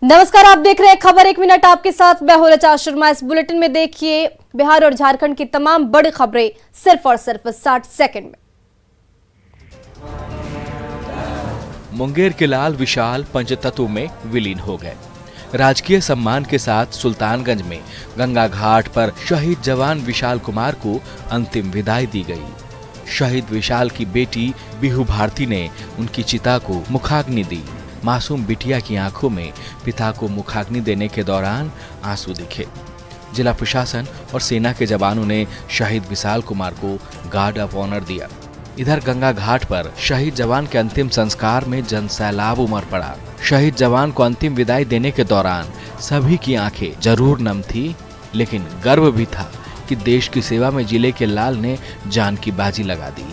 नमस्कार, आप देख रहे हैं खबर एक मिनट। आपके साथ मैं हूं रचा शर्मा। इस बुलेटिन में देखिए बिहार और झारखंड की तमाम बड़ी खबरें सिर्फ और सिर्फ 60 सेकंड में। मुंगेर के लाल विशाल पंचतत्व में विलीन हो गए। राजकीय सम्मान के साथ सुल्तानगंज में गंगा घाट पर शहीद जवान विशाल कुमार को अंतिम विदाई दी गई। शहीद विशाल की बेटी बिहू भारती ने उनकी चिता को मुखाग्नि दी। मासूम बिटिया की आंखों में पिता को मुखाग्नि देने के दौरान आंसू दिखे। जिला प्रशासन और सेना के जवानों ने शहीद विशाल कुमार को गार्ड ऑफ ऑनर दिया। इधर गंगा घाट पर शहीद जवान के अंतिम संस्कार में जनसैलाब उमड़ पड़ा। शहीद जवान को अंतिम विदाई देने के दौरान सभी की आंखें जरूर नम थी, लेकिन गर्व भी था कि देश की सेवा में जिले के लाल ने जान की बाजी लगा दी।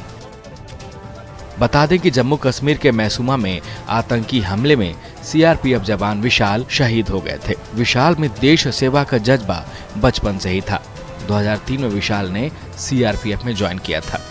बता दें कि जम्मू कश्मीर के मैसूमा में आतंकी हमले में सीआरपीएफ जवान विशाल शहीद हो गए थे। विशाल में देश सेवा का जज्बा बचपन से ही था। 2003 में विशाल ने सीआरपीएफ में ज्वाइन किया था।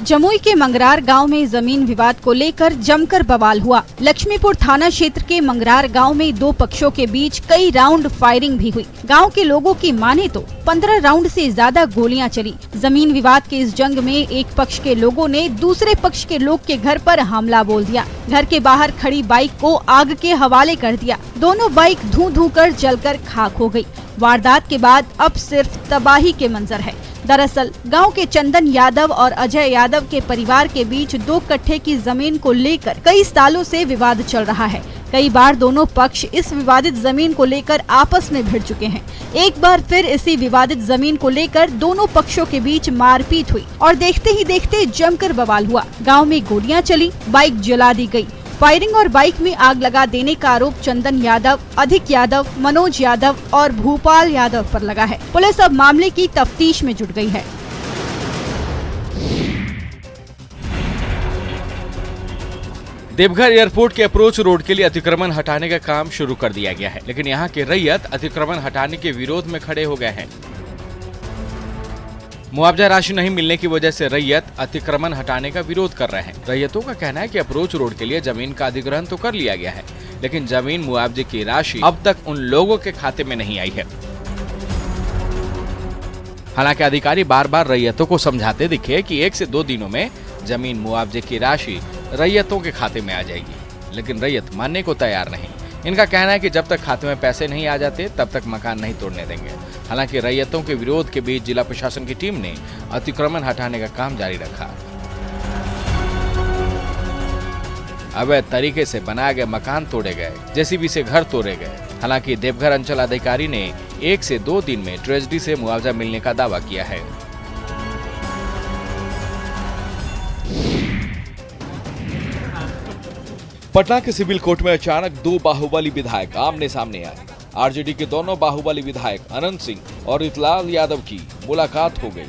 जमुई के मंगरार गांव में जमीन विवाद को लेकर जमकर बवाल हुआ। लक्ष्मीपुर थाना क्षेत्र के मंगरार गांव में दो पक्षों के बीच कई राउंड फायरिंग भी हुई। गांव के लोगों की माने तो 15 राउंड से ज्यादा गोलियां चली। जमीन विवाद के इस जंग में एक पक्ष के लोगों ने दूसरे पक्ष के लोग के घर पर हमला बोल दिया। घर के बाहर खड़ी बाइक को आग के हवाले कर दिया। दोनों बाइक धुआं धुआं कर जलकर खाक हो गई। वारदात के बाद अब सिर्फ तबाही के मंजर है। दरअसल गांव के चंदन यादव और अजय यादव के परिवार के बीच 2 कट्ठे की जमीन को लेकर कई सालों से विवाद चल रहा है। कई बार दोनों पक्ष इस विवादित जमीन को लेकर आपस में भिड़ चुके हैं। एक बार फिर इसी विवादित जमीन को लेकर दोनों पक्षों के बीच मारपीट हुई और देखते ही देखते जमकर बवाल हुआ। गाँव में गोलियां चली, बाइक जला दी गयी। फायरिंग और बाइक में आग लगा देने का आरोप चंदन यादव, अधिक यादव, मनोज यादव और भूपाल यादव पर लगा है। पुलिस अब मामले की तफ्तीश में जुट गई है। देवघर एयरपोर्ट के अप्रोच रोड के लिए अतिक्रमण हटाने का काम शुरू कर दिया गया है, लेकिन यहाँ के रैयत अतिक्रमण हटाने के विरोध में खड़े हो गए हैं। मुआवजा राशि नहीं मिलने की वजह से रैयत अतिक्रमण हटाने का विरोध कर रहे हैं। रैयतों का कहना है कि अप्रोच रोड के लिए जमीन का अधिग्रहण तो कर लिया गया है, लेकिन जमीन मुआवजे की राशि अब तक उन लोगों के खाते में नहीं आई है। हालांकि अधिकारी बार बार रैयतों को समझाते दिखे कि 1 से 2 दिनों में जमीन मुआवजे की राशि रैयतों के खाते में आ जाएगी, लेकिन रैयत मानने को तैयार नहीं। इनका कहना है कि जब तक खाते में पैसे नहीं आ जाते तब तक मकान नहीं तोड़ने देंगे। हालांकि रैयतों के विरोध के बीच जिला प्रशासन की टीम ने अतिक्रमण हटाने का काम जारी रखा। अवैध तरीके से बनाए गए मकान तोड़े गए, जेसीबी से घर तोड़े गए। हालांकि देवघर अंचल अधिकारी ने 1 से 2 दिन में ट्रेजरी से मुआवजा मिलने का दावा किया है। पटना के सिविल कोर्ट में अचानक 2 बाहुबली विधायक आमने सामने आए। आरजेडी के दोनों बाहुबली विधायक अनंत सिंह और रितलाल यादव की मुलाकात हो गई।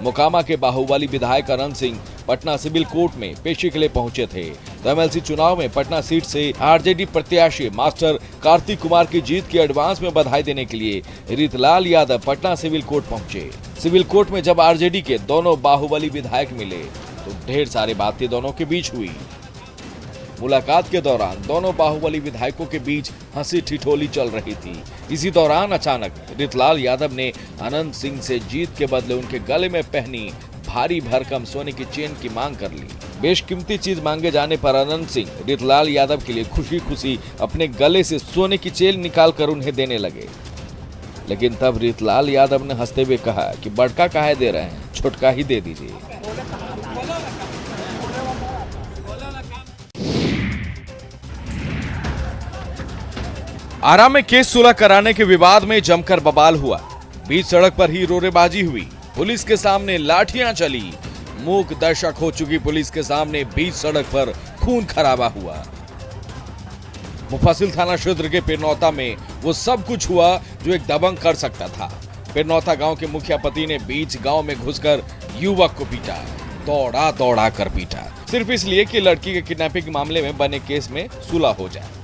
मोकामा के बाहुबली विधायक अनंत सिंह पटना सिविल कोर्ट में पेशी के लिए पहुंचे थे, तो एमएलसी चुनाव में पटना सीट से आरजेडी प्रत्याशी मास्टर कार्तिक कुमार की जीत की एडवांस में बधाई देने के लिए रितलाल यादव पटना सिविल कोर्ट पहुंचे। सिविल कोर्ट में जब आरजेडी के दोनों बाहुबली विधायक मिले तो ढेर सारी बातें दोनों के बीच हुई। मुलाकात के दौरान दोनों बाहुबली विधायकों के बीच हंसी ठिठोली चल रही थी। इसी दौरान अचानक रितलाल यादव ने अनंत सिंह से जीत के बदले उनके गले में पहनी भारी भरकम सोने की चेन की मांग कर ली। बेशकीमती चीज मांगे जाने पर अनंत सिंह रितलाल यादव के लिए खुशी खुशी अपने गले से सोने की चेन निकाल कर उन्हें देने लगे, लेकिन तब रितलाल यादव ने हंसते हुए कहा कि बड़का काहे दे रहे हैं, छोटका ही दे दीजिए। आरा में केस सुलह कराने के विवाद में जमकर बवाल हुआ। बीच सड़क पर ही रोरेबाजी हुई। पुलिस के सामने लाठियां चली। मूक दर्शक हो चुकी पुलिस के सामने बीच सड़क पर खून खराबा हुआ। मुफस्सिल थाना क्षेत्र के पिरनौता में वो सब कुछ हुआ जो एक दबंग कर सकता था। पिरनौता गांव के मुखिया पति ने बीच गांव में घुसकर युवक को पीटा, दौड़ा दौड़ा कर पीटा, सिर्फ इसलिए कि लड़की के किडनैपिंग मामले में बने केस में सुलह हो जाए।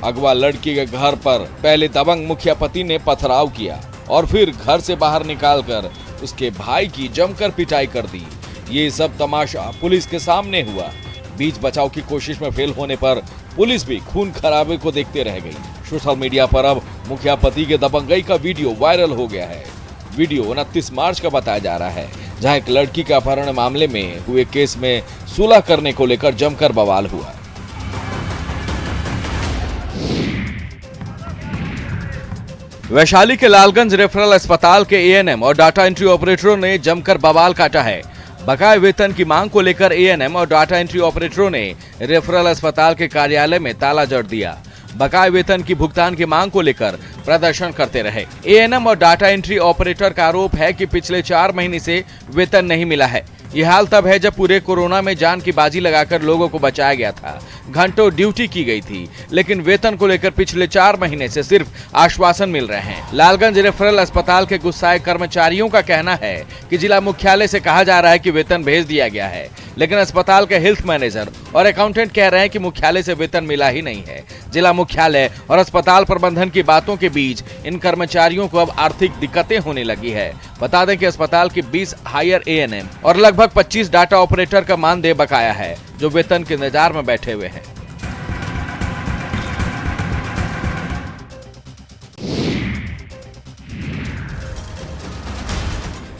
अगवा लड़की के घर पर पहले दबंग मुखिया पति ने पथराव किया और फिर घर से बाहर निकालकर उसके भाई की जमकर पिटाई कर दी। ये सब तमाशा पुलिस के सामने हुआ। बीच बचाव की कोशिश में फेल होने पर पुलिस भी खून खराबे को देखते रह गई। सोशल मीडिया पर अब मुखिया पति के दबंगई का वीडियो वायरल हो गया है। वीडियो 29 मार्च का बताया जा रहा है, जहां एक लड़की के अपहरण मामले में हुए केस में सुलह करने को लेकर जमकर बवाल हुआ। वैशाली के लालगंज रेफरल अस्पताल के एएनएम और डाटा एंट्री ऑपरेटरों ने जमकर बवाल काटा है। बकाये वेतन की मांग को लेकर एएनएम और डाटा एंट्री ऑपरेटरों ने रेफरल अस्पताल के कार्यालय में ताला जड़ दिया। बकाये वेतन की भुगतान की मांग को लेकर प्रदर्शन करते रहे। एएनएम और डाटा एंट्री ऑपरेटर का आरोप है कि पिछले 4 महीने से वेतन नहीं मिला है। ये हाल तब है जब पूरे कोरोना में जान की बाजी लगाकर लोगों को बचाया गया था। घंटों ड्यूटी की गई थी, लेकिन वेतन को लेकर पिछले 4 महीने से सिर्फ आश्वासन मिल रहे हैं। लालगंज रेफरल अस्पताल के गुस्साए कर्मचारियों का कहना है कि जिला मुख्यालय से कहा जा रहा है कि वेतन भेज दिया गया है, लेकिन अस्पताल के हेल्थ मैनेजर और अकाउंटेंट कह रहे हैं कि मुख्यालय से वेतन मिला ही नहीं है। जिला मुख्यालय और अस्पताल प्रबंधन की बातों के बीच इन कर्मचारियों को अब आर्थिक दिक्कतें होने लगी है। बता दें कि अस्पताल के 20 हायर एएनएम और लगभग 25 डाटा ऑपरेटर का मानदेय बकाया है, जो वेतन के इंतजार में बैठे हुए हैं।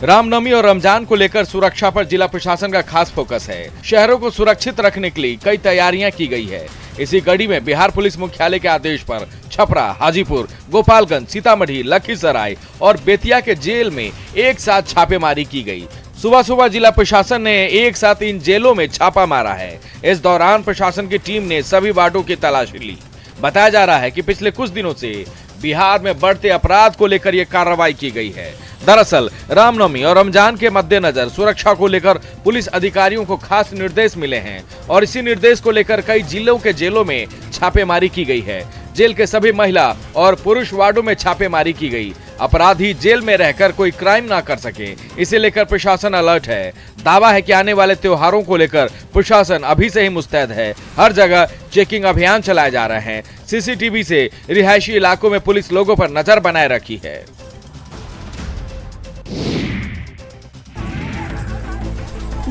रामनवमी और रमजान को लेकर सुरक्षा पर जिला प्रशासन का खास फोकस है। शहरों को सुरक्षित रखने के लिए कई तैयारियां की गई है। इसी कड़ी में बिहार पुलिस मुख्यालय के आदेश पर छपरा, हाजीपुर, गोपालगंज, सीतामढ़ी, लखीसराय और बेतिया के जेल में एक साथ छापेमारी की गई। सुबह सुबह जिला प्रशासन ने एक साथ इन जेलों में छापा मारा है। इस दौरान प्रशासन की टीम ने सभी वार्डों की तलाशी ली। बताया जा रहा है कि पिछले कुछ दिनों से बिहार में बढ़ते अपराध को लेकर यह कार्रवाई की गई है। दरअसल रामनवमी और रमजान के मद्देनजर सुरक्षा को लेकर पुलिस अधिकारियों को खास निर्देश मिले हैं और इसी निर्देश को लेकर कई जिलों के जेलों में छापेमारी की गई है। जेल के सभी महिला और पुरुष वार्डों में छापेमारी की गई। अपराधी जेल में रहकर कोई क्राइम ना कर सके, इसे लेकर प्रशासन अलर्ट है। दावा है कि आने वाले त्योहारों को लेकर प्रशासन अभी से ही मुस्तैद है। हर जगह चेकिंग अभियान चलाए जा रहे हैं। सीसीटीवी से रिहायशी इलाकों में पुलिस लोगों पर नजर बनाए रखी है।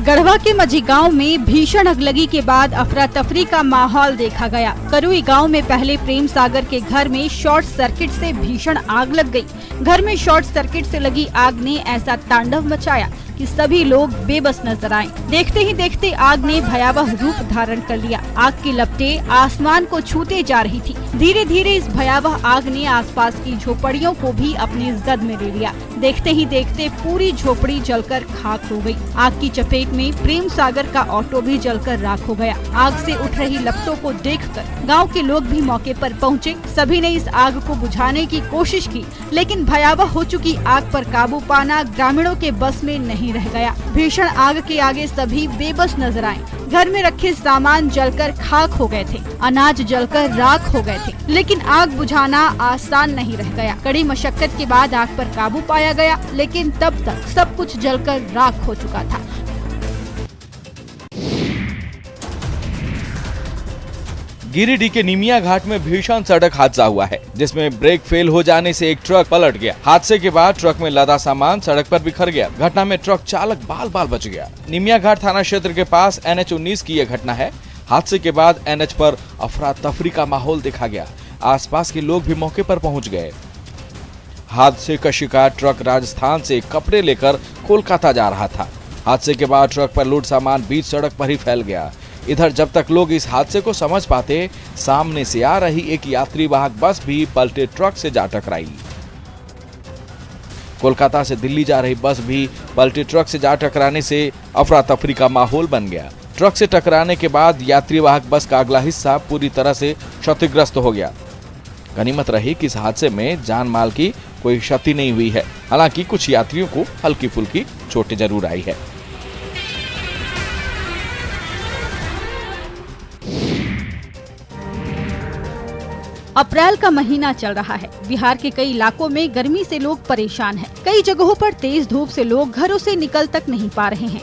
गढ़वा के मझी गांव में भीषण अगलगी के बाद अफरा तफरी का माहौल देखा गया। करुई गांव में पहले प्रेम सागर के घर में शॉर्ट सर्किट से भीषण आग लग गई। घर में शॉर्ट सर्किट से लगी आग ने ऐसा तांडव मचाया कि सभी लोग बेबस नजर आए। देखते ही देखते आग ने भयावह रूप धारण कर लिया। आग की लपटें आसमान को छूते जा रही थी। धीरे धीरे इस भयावह आग ने आसपास की झोपड़ियों को भी अपनी जद में ले लिया। देखते ही देखते पूरी झोपड़ी जलकर खाक हो गई। आग की चपेट में प्रेम सागर का ऑटो भी जलकर राख हो गया। आग से उठ रही लपटों को देखकर गांव के लोग भी मौके पर पहुंचे। सभी ने इस आग को बुझाने की कोशिश की, लेकिन भयावह हो चुकी आग पर काबू पाना ग्रामीणों के बस में नहीं रह गया। भीषण आग के आगे सभी बेबस नजर आए। घर में रखे सामान जलकर खाक हो गए थे, अनाज जलकर राख हो गए थे, लेकिन आग बुझाना आसान नहीं रह गया। कड़ी मशक्कत के बाद आग पर काबू पाया गया, लेकिन तब तक सब कुछ जलकर राख हो चुका था। गिरिडीह के निमिया घाट में भीषण सड़क हादसा हुआ है, जिसमें ब्रेक फेल हो जाने से एक ट्रक पलट गया। हादसे के बाद ट्रक में लदा सामान सड़क पर बिखर गया। घटना में ट्रक चालक बाल बाल बच गया। निमिया घाट थाना क्षेत्र के पास NH-19 की यह घटना है। हादसे के बाद NH पर अफरा तफरी का माहौल देखा गया। आसपास के लोग भी मौके पर पहुंच गए। हादसे का शिकार ट्रक राजस्थान से कपड़े लेकर कोलकाता जा रहा था। हादसे के बाद ट्रक पर लोड सामान बीच सड़क पर ही फैल गया। इधर जब तक लोग इस हादसे को समझ पाते, सामने से आ रही एक यात्री वाहक बस भी पलटे ट्रक से जा टकराई। कोलकाता से दिल्ली जा रही बस भी पलटे ट्रक से जा टकराने से अफरा तफरी का माहौल बन गया। ट्रक से टकराने के बाद यात्री वाहक बस का अगला हिस्सा पूरी तरह से क्षतिग्रस्त हो गया। गनीमत रही कि इस हादसे में जान माल की कोई क्षति नहीं हुई है। हालांकि कुछ यात्रियों को हल्की फुल्की चोटें जरूर आई है। अप्रैल का महीना चल रहा है। बिहार के कई इलाकों में गर्मी से लोग परेशान हैं। कई जगहों पर तेज धूप से लोग घरों से निकल तक नहीं पा रहे हैं।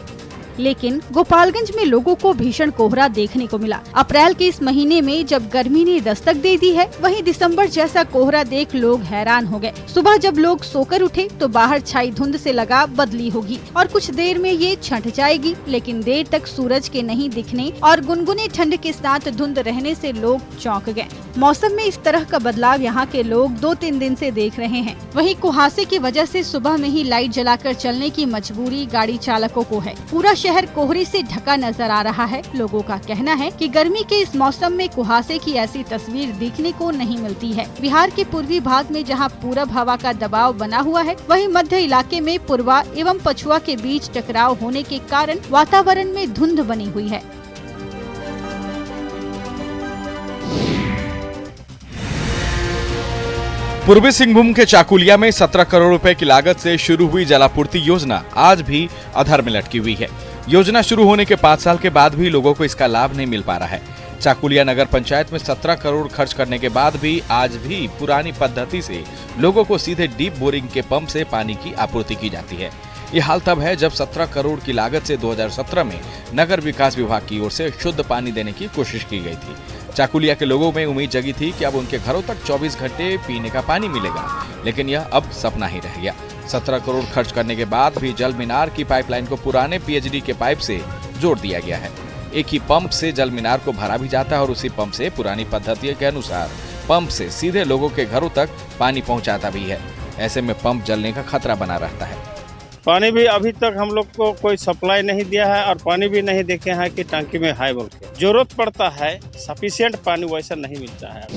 लेकिन गोपालगंज में लोगों को भीषण कोहरा देखने को मिला। अप्रैल के इस महीने में जब गर्मी ने दस्तक दे दी है, वहीं दिसंबर जैसा कोहरा देख लोग हैरान हो गए। सुबह जब लोग सोकर उठे तो बाहर छाई धुंध से लगा बदली होगी और कुछ देर में ये छंट जाएगी, लेकिन देर तक सूरज के नहीं दिखने और गुनगुने ठंड के साथ धुंध रहने से लोग चौंक गए। मौसम में इस तरह का बदलाव यहाँ के लोग 2-3 दिन से देख रहे हैं। वहीं कुहासे की वजह से सुबह में ही लाइट जलाकर चलने की मजबूरी गाड़ी चालकों को है। पूरा शहर कोहरे से ढका नजर आ रहा है। लोगों का कहना है कि गर्मी के इस मौसम में कुहासे की ऐसी तस्वीर देखने को नहीं मिलती है। बिहार के पूर्वी भाग में जहां पूरब हवा का दबाव बना हुआ है, वहीं मध्य इलाके में पूर्वा एवं पछुआ के बीच टकराव होने के कारण वातावरण में धुंध बनी हुई है। पूर्वी सिंहभूम के चाकुलिया में 17 करोड़ रुपए की लागत से शुरू हुई जलापूर्ति योजना आज भी अधर में लटकी हुई है। योजना शुरू होने के 5 साल के बाद भी लोगों को इसका लाभ नहीं मिल पा रहा है। चाकुलिया नगर पंचायत में 17 करोड़ खर्च करने के बाद भी आज भी पुरानी पद्धति से लोगों को सीधे डीप बोरिंग के पंप से पानी की आपूर्ति की जाती है। ये हाल तब है जब 17 करोड़ की लागत से 2017 में नगर विकास विभाग की ओर से शुद्ध पानी देने की कोशिश की गई थी। चाकुलिया के लोगों में उम्मीद जगी थी कि अब उनके घरों तक 24 घंटे पीने का पानी मिलेगा, लेकिन यह अब सपना ही रह गया। 17 करोड़ खर्च करने के बाद भी जल मीनार की पाइपलाइन को पुराने पीएचडी के पाइप से जोड़ दिया गया है। एक ही पंप से जल मीनार को भरा भी जाता है और उसी पंप से पुरानी पद्धति के अनुसार पंप से सीधे लोगों के घरों तक पानी पहुंचाता भी है। ऐसे में पंप जलने का खतरा बना रहता है। पानी भी अभी तक हम लोग को कोई सप्लाई नहीं दिया है और पानी भी नहीं देखे हैं कि टंकी में हाई बोल के जरूरत पड़ता है, सफिशिएंट पानी वैसा नहीं मिलता है।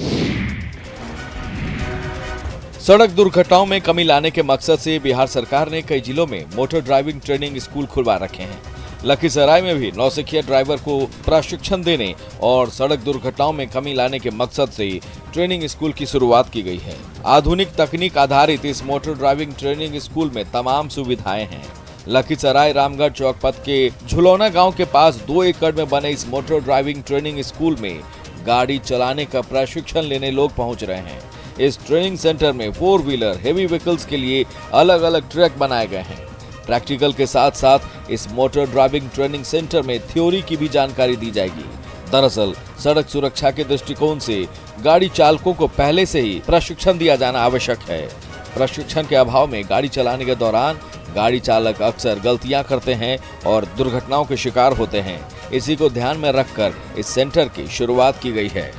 सड़क दुर्घटनाओं में कमी लाने के मकसद से बिहार सरकार ने कई जिलों में मोटर ड्राइविंग ट्रेनिंग स्कूल खुलवा रखे हैं। लखीसराय में भी नौसिखिया ड्राइवर को प्रशिक्षण देने और सड़क दुर्घटनाओं में कमी लाने के मकसद से ट्रेनिंग स्कूल की शुरुआत की गई है। आधुनिक तकनीक आधारित इस मोटर ड्राइविंग ट्रेनिंग स्कूल में तमाम सुविधाएं हैं। लखीसराय रामगढ़ चौक पथ के झुलौना गांव के पास 2 एकड़ में बने इस मोटर ड्राइविंग ट्रेनिंग स्कूल में गाड़ी चलाने का प्रशिक्षण लेने लोग पहुंच रहे हैं। इस ट्रेनिंग सेंटर में 4 व्हीलर हेवी व्हीकल्स के लिए अलग अलग ट्रैक बनाए गए हैं। प्रैक्टिकल के साथ साथ इस मोटर ड्राइविंग ट्रेनिंग सेंटर में थ्योरी की भी जानकारी दी जाएगी। दरअसल सड़क सुरक्षा के दृष्टिकोण से गाड़ी चालकों को पहले से ही प्रशिक्षण दिया जाना आवश्यक है। प्रशिक्षण के अभाव में गाड़ी चलाने के दौरान गाड़ी चालक अक्सर गलतियां करते हैं और दुर्घटनाओं के शिकार होते हैं। इसी को ध्यान में रखकर इस सेंटर की शुरुआत की गई है।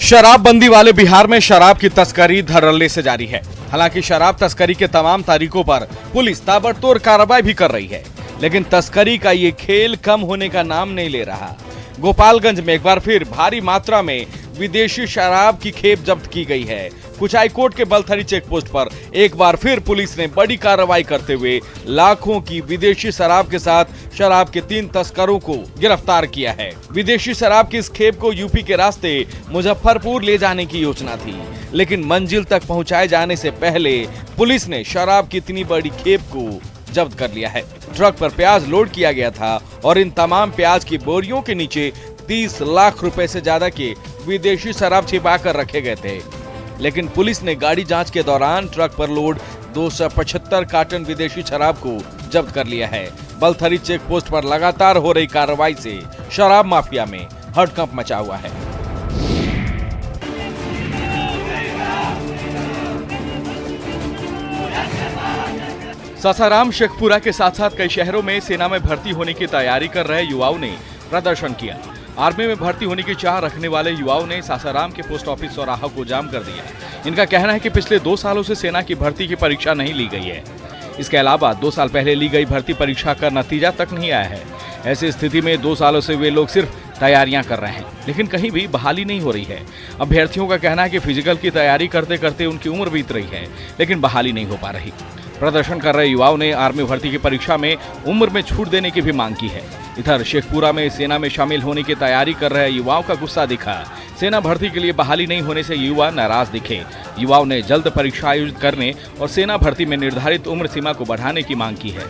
शराबबंदी वाले बिहार में शराब की तस्करी धड़ल्ले से जारी है। हालांकि शराब तस्करी के तमाम तारीखों पर पुलिस ताबड़तोड़ कार्रवाई भी कर रही है, लेकिन तस्करी का ये खेल कम होने का नाम नहीं ले रहा। गोपालगंज में एक बार फिर भारी मात्रा में विदेशी शराब की खेप जब्त की गई है। कुचायकोट के बलथरी चेक पोस्ट पर एक बार फिर पुलिस ने बड़ी कार्रवाई करते हुए लाखों की विदेशी शराब के साथ शराब के 3 तस्करों को गिरफ्तार किया है। विदेशी शराब की इस खेप को यूपी के रास्ते मुजफ्फरपुर ले जाने की योजना थी, लेकिन मंजिल तक पहुंचाए जाने से पहले पुलिस ने शराब की इतनी बड़ी खेप को जब्त कर लिया है। ट्रक पर प्याज लोड किया गया था और इन तमाम प्याज की बोरियों के नीचे 30 लाख रुपए से ज्यादा के विदेशी शराब छिपा कर रखे गए थे। लेकिन पुलिस ने गाड़ी जांच के दौरान ट्रक पर लोड 275 कार्टन विदेशी शराब को जब्त कर लिया है। बलथरी चेक पोस्ट पर लगातार हो रही कार्रवाई से शराब माफिया में हड़कंप मचा हुआ है। सासाराम शेखपुरा के साथ साथ कई शहरों में सेना में भर्ती होने की तैयारी कर रहे युवाओं ने प्रदर्शन किया। आर्मी में भर्ती होने की चाह रखने वाले युवाओं ने सासाराम के पोस्ट ऑफिस चौराहा को जाम कर दिया। इनका कहना है कि पिछले 2 सालों से सेना की भर्ती की परीक्षा नहीं ली गई है। इसके अलावा 2 साल पहले ली गई भर्ती परीक्षा का नतीजा तक नहीं आया है। ऐसी स्थिति में 2 सालों से वे लोग सिर्फ तैयारियां कर रहे हैं, लेकिन कहीं भी बहाली नहीं हो रही है। अभ्यर्थियों का कहना है कि फिजिकल की तैयारी करते करते उनकी उम्र बीत रही है, लेकिन बहाली नहीं हो पा रही। प्रदर्शन कर रहे युवाओं ने आर्मी भर्ती की परीक्षा में उम्र में छूट देने की भी मांग की है। इधर शेखपुरा में सेना में शामिल होने की तैयारी कर रहे युवाओं का गुस्सा दिखा। सेना भर्ती के लिए बहाली नहीं होने से युवा नाराज दिखे। युवाओं ने जल्द परीक्षा आयोजित करने और सेना भर्ती में निर्धारित उम्र सीमा को बढ़ाने की मांग की है।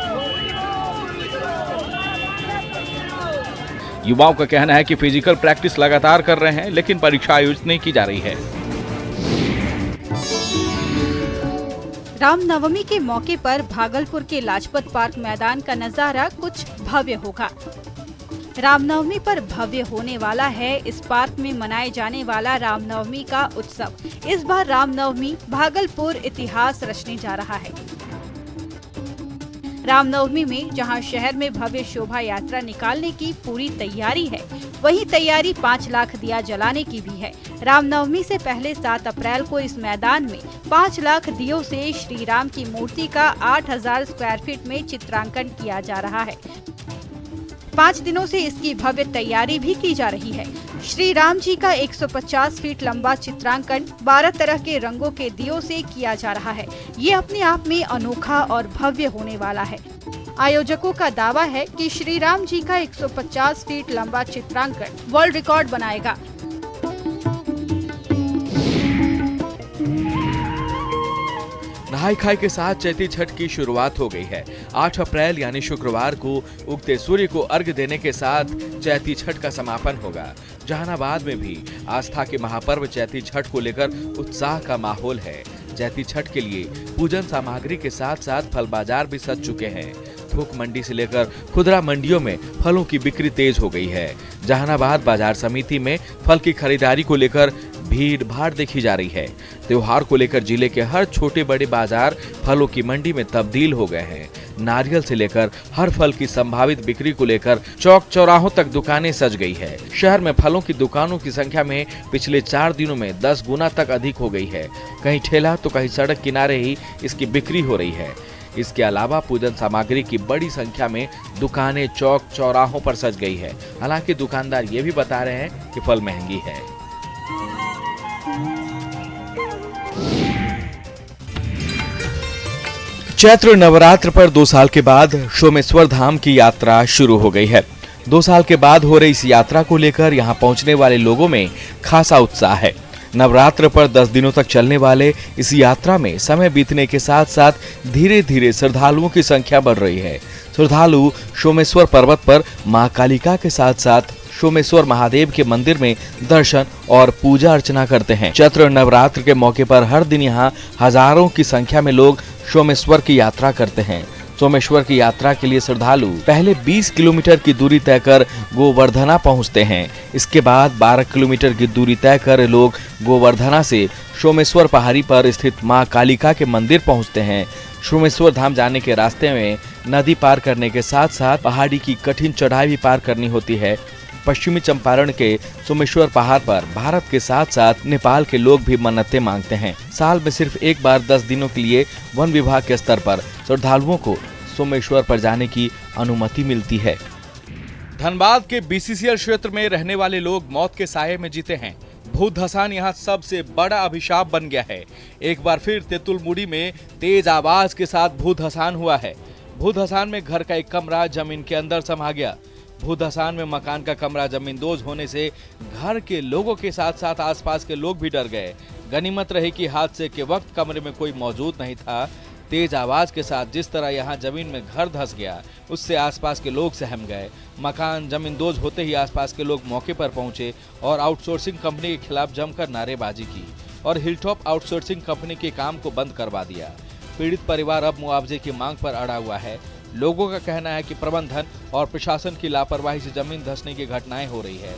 युवाओं का कहना है कि फिजिकल प्रैक्टिस लगातार कर रहे हैं, लेकिन परीक्षा आयोजित नहीं की जा रही है। रामनवमी के मौके पर भागलपुर के लाजपत पार्क मैदान का नजारा कुछ भव्य होगा। रामनवमी पर भव्य होने वाला है इस पार्क में मनाए जाने वाला रामनवमी का उत्सव। इस बार रामनवमी भागलपुर इतिहास रचने जा रहा है। रामनवमी में जहां शहर में भव्य शोभा यात्रा निकालने की पूरी तैयारी है, वहीं तैयारी 5 लाख दिया जलाने की भी है। रामनवमी से पहले 7 अप्रैल को इस मैदान में 5 लाख दियों से श्री राम की मूर्ति का 8000 स्क्वायर फीट में चित्रांकन किया जा रहा है। 5 दिनों से इसकी भव्य तैयारी भी की जा रही है। श्री राम जी का 150 फीट लंबा चित्रांकन 12 तरह के रंगों के दियों से किया जा रहा है। ये अपने आप में अनोखा और भव्य होने वाला है। आयोजकों का दावा है कि श्री राम जी का 150 फीट लंबा चित्रांकन वर्ल्ड रिकॉर्ड बनाएगा। नहाई खाई के साथ चैती छठ की शुरुआत हो गई है। 8 अप्रैल यानी शुक्रवार को उगते सूर्य को अर्घ्य देने के साथ चैती छठ का समापन होगा। जहानाबाद में भी आस्था के महापर्व चैती छठ को लेकर उत्साह का माहौल है। चैती छठ के लिए पूजन सामग्री के साथ साथ फल बाजार भी सज चुके हैं। थोक मंडी से लेकर खुदरा मंडियों में फलों की बिक्री तेज हो गई है। जहानाबाद बाजार समिति में फल की खरीदारी को लेकर भीड़ भाड़ देखी जा रही है। त्योहार को लेकर जिले के हर छोटे बड़े बाजार फलों की मंडी में तब्दील हो गए हैं। नारियल से लेकर हर फल की संभावित बिक्री को लेकर चौक चौराहों तक दुकानें सज गई है। शहर में फलों की दुकानों की संख्या में पिछले 4 दिनों में 10 गुना तक अधिक हो गई है। कहीं ठेला तो कहीं सड़क किनारे ही इसकी बिक्री हो रही है। इसके अलावा पूजन सामग्री की बड़ी संख्या में दुकानें चौक चौराहों पर सज गई है। हालांकि दुकानदार ये भी बता रहे हैं कि फल महंगी है। चैत्र नवरात्र पर 2 साल के बाद सोमेश्वर धाम की यात्रा शुरू हो गई है। 2 साल के बाद हो रही इस यात्रा को लेकर यहां पहुंचने वाले लोगों में खासा उत्साह है। नवरात्र पर 10 दिनों तक चलने वाले इस यात्रा में समय बीतने के साथ साथ धीरे धीरे श्रद्धालुओं की संख्या बढ़ रही है। श्रद्धालु सोमेश्वर पर्वत पर मां कालिका के साथ साथ सोमेश्वर महादेव के मंदिर में दर्शन और पूजा अर्चना करते हैं। चैत्र नवरात्र के मौके पर हर दिन यहाँ हजारों की संख्या में लोग सोमेश्वर की यात्रा करते हैं। सोमेश्वर की यात्रा के लिए श्रद्धालु पहले 20 किलोमीटर की दूरी तय कर गोवर्धना पहुंचते हैं। इसके बाद 12 किलोमीटर की दूरी तय कर लोग गोवर्धना से सोमेश्वर पहाड़ी पर स्थित मां कालिका के मंदिर पहुंचते हैं। सोमेश्वर धाम जाने के रास्ते में नदी पार करने के साथ साथ पहाड़ी की कठिन चढ़ाई भी पार करनी होती है। पश्चिमी चंपारण के सोमेश्वर पहाड़ पर भारत के साथ साथ नेपाल के लोग भी मन्नतें मांगते हैं। साल में सिर्फ एक बार 10 दिनों के लिए वन विभाग के स्तर पर श्रद्धालुओं को सोमेश्वर पर जाने की अनुमति मिलती है। धनबाद के बीसीसीएल क्षेत्र में रहने वाले लोग मौत के साये में जीते हैं। भूत धसान यहाँ सबसे बड़ा अभिशाप बन गया है। एक बार फिर तेतुलमुड़ी में तेज आवाज के साथ भूत धसान हुआ है। भूत धसान में घर का एक कमरा जमीन के अंदर समा गया। भूत धसान में मकान का कमरा जमींदोज होने से घर के लोगों के साथ साथ आसपास के लोग भी डर गए। गनीमत रही कि हादसे के वक्त कमरे में कोई मौजूद नहीं था। तेज आवाज के साथ जिस तरह यहां जमीन में घर धंस गया, उससे आसपास के लोग सहम गए। मकान जमींदोज होते ही आसपास के लोग मौके पर पहुंचे और आउटसोर्सिंग कंपनी के खिलाफ जमकर नारेबाजी की और हिलटॉप आउटसोर्सिंग कंपनी के काम को बंद करवा दिया। पीड़ित परिवार अब मुआवजे की मांग पर अड़ा हुआ है। लोगों का कहना है कि प्रबंधन और प्रशासन की लापरवाही से जमीन धंसने की घटनाएं हो रही है।